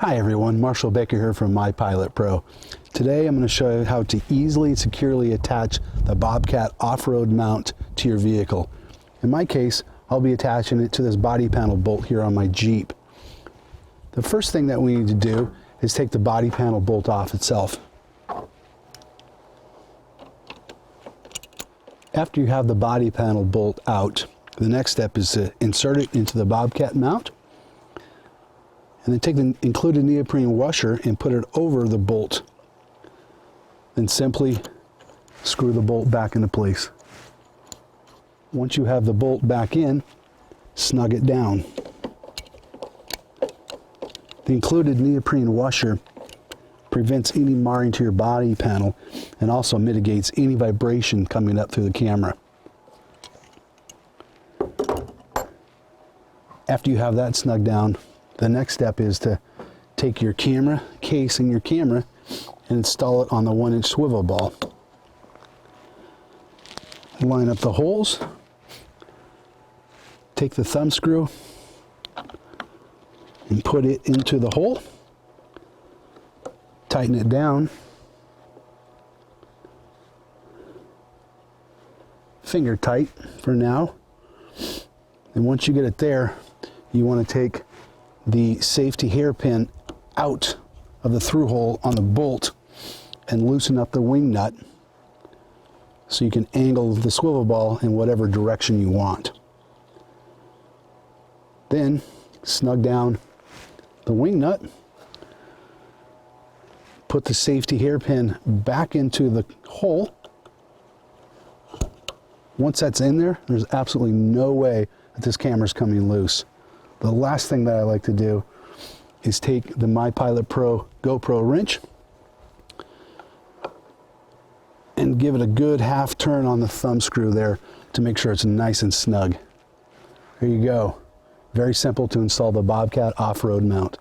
Hi everyone, Marshall Baker here from MyPilotPro. Today I'm going to show you how to easily and securely attach the Bobcat off-road mount to your vehicle. In my case, I'll be attaching it to this body panel bolt here on my Jeep. The first thing that we need to do is take the body panel bolt off itself. After you have the body panel bolt out, the next step is to insert it into the Bobcat mount. And then take the included neoprene washer and put it over the bolt. Then simply screw the bolt back into place. Once you have the bolt back in, snug it down. The included neoprene washer prevents any marring to your body panel and also mitigates any vibration coming up through the camera. After you have that snug down, the next step is to take your camera case and your camera and install it on the 1-inch swivel ball. Line up the holes, take the thumb screw and put it into the hole, tighten it down, finger tight for now, and once you get it there, you want to take the safety hairpin out of the through hole on the bolt and loosen up the wing nut so you can angle the swivel ball in whatever direction you want. Then snug down the wing nut, put the safety hairpin back into the hole. Once that's in there, there's absolutely no way that this camera's coming loose. The last thing that I like to do is take the MyPilotPro GoPro wrench and give it a good half turn on the thumb screw there to make sure it's nice and snug. There you go. Very simple to install the Bobcat off-road mount.